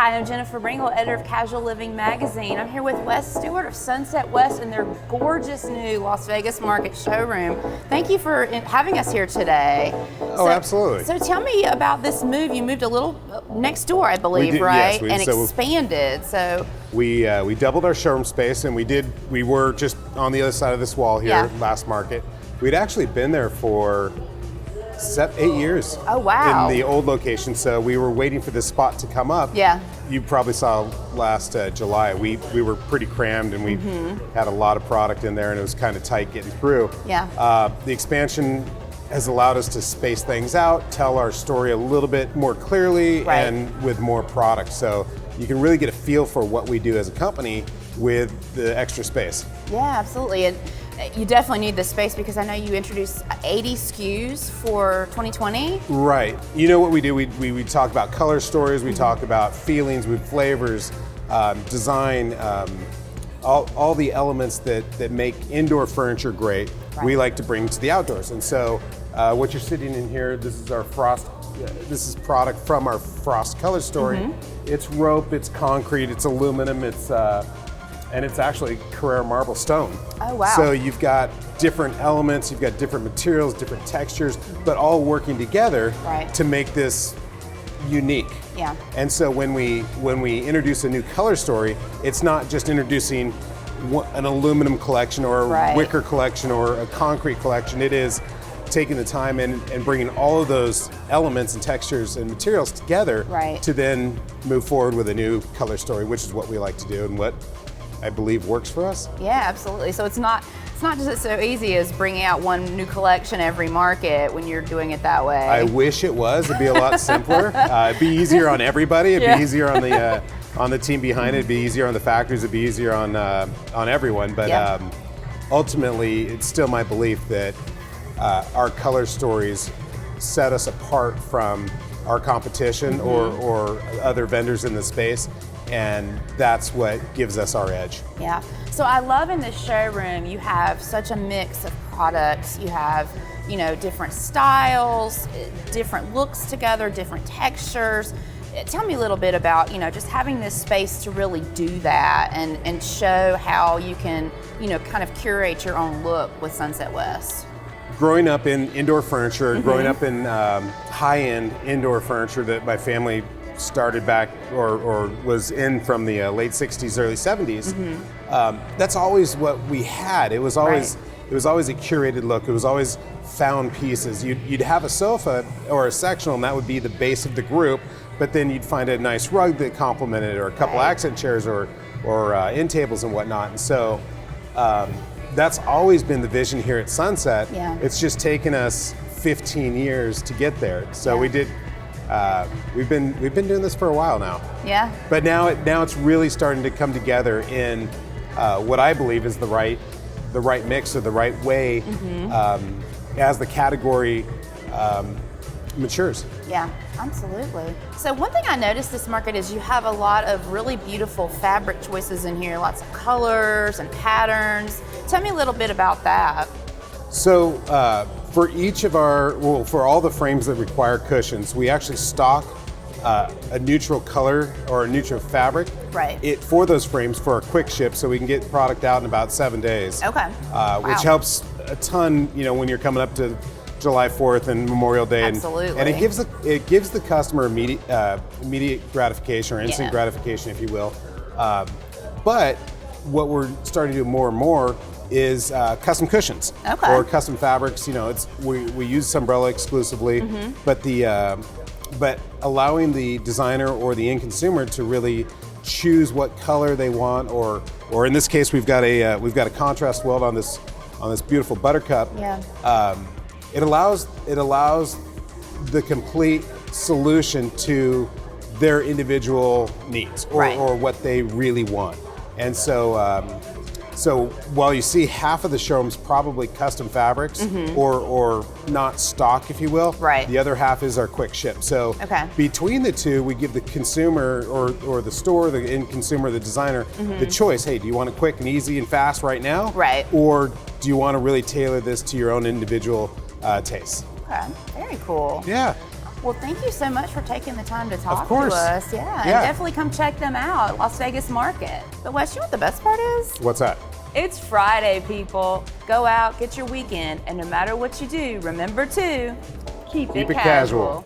Hi, I'm Jennifer Bringle, editor of Casual Living Magazine. I'm here with Wes Stewart of Sunset West in their gorgeous new Las Vegas Market showroom. Thank you for having us here today. Oh, absolutely. So tell me about this move. You moved a little next door, I believe, right? Yes, expanded. So we doubled our showroom space, and we were just on the other side of this wall here, last market. We'd actually been there for 8 years. Oh, wow. In the old location, so we were waiting for this spot to come up. Yeah. You probably saw last July, we were pretty crammed, and we had a lot of product in there, and it was kind of tight getting through. Yeah. The expansion has allowed us to space things out, tell our story a little bit more clearly, and with more product. So you can really get a feel for what we do as a company with the extra space. Yeah, absolutely. And you definitely need this space because I know you introduced 80 SKUs for 2020. Right. You know what we do? We talk about color stories, we talk about feelings with flavors, design, all the elements that make indoor furniture great, we like to bring to the outdoors. And so what you're sitting in here, this is our Frost. This is product from our Frost color story. It's rope, it's concrete, it's aluminum, and it's actually Carrara marble stone. Oh, wow. So you've got different elements, you've got different materials, different textures, but all working together to make this unique. Yeah. And so when we introduce a new color story, it's not just introducing an aluminum collection or a wicker collection or a concrete collection. It is taking the time and bringing all of those elements and textures and materials together to then move forward with a new color story, which is what we like to do and what I believe works for us. Yeah, absolutely. So it's not just so easy as bringing out one new collection every market when you're doing it that way. I wish it was. It'd be a lot simpler. It'd be easier on everybody. It'd be easier on the team behind it. It'd be easier on the factories. It'd be easier on everyone. But ultimately, it's still my belief that our color stories set us apart from our competition or other vendors in the space. And that's what gives us our edge. Yeah. So I love in this showroom, you have such a mix of products. You have, different styles, different looks together, different textures. Tell me a little bit about, just having this space to really do that and show how you can, kind of curate your own look with Sunset West. Growing up in indoor furniture, growing up in high-end indoor furniture that my family started back or was in from the late 60s, early 70s. That's always what we had. It was always a curated look. It was always found pieces. You'd have a sofa or a sectional, and that would be the base of the group. But then you'd find a nice rug that complemented it, or a couple accent chairs, or end tables and whatnot. And so that's always been the vision here at Sunset. Yeah. It's just taken us 15 years to get there. So we did. We've been doing this for a while now. Yeah. But now it's really starting to come together in what I believe is the right mix or the right way as the category matures. Yeah, absolutely. So one thing I noticed this market is you have a lot of really beautiful fabric choices in here, lots of colors and patterns. Tell me a little bit about that. So for each of for all the frames that require cushions, we actually stock a neutral color or a neutral fabric for those frames for a quick ship, so we can get product out in about 7 days. Okay. Which helps a ton, when you're coming up to July 4th and Memorial Day. Absolutely. And it gives the customer immediate gratification or instant gratification, if you will. But what we're starting to do more and more is custom cushions or custom fabrics. We use Umbrella exclusively, but allowing the designer or the end consumer to really choose what color they want, or in this case, we've got a contrast weld on this beautiful buttercup. Yeah. It allows the complete solution to their individual needs or what they really want, and so. So while you see half of the showroom's probably custom fabrics or not stock, if you will, the other half is our quick ship. So between the two, we give the consumer or the store, the end consumer, the designer, the choice. Hey, do you want it quick and easy and fast right now? Or do you want to really tailor this to your own individual taste? Okay, very cool. Yeah. Well, thank you so much for taking the time to talk Of course. to us. Yeah, and definitely come check them out at Las Vegas Market. But Wes, you know what the best part is? What's that? It's Friday, people. Go out, get your weekend, and no matter what you do, remember to keep it casual.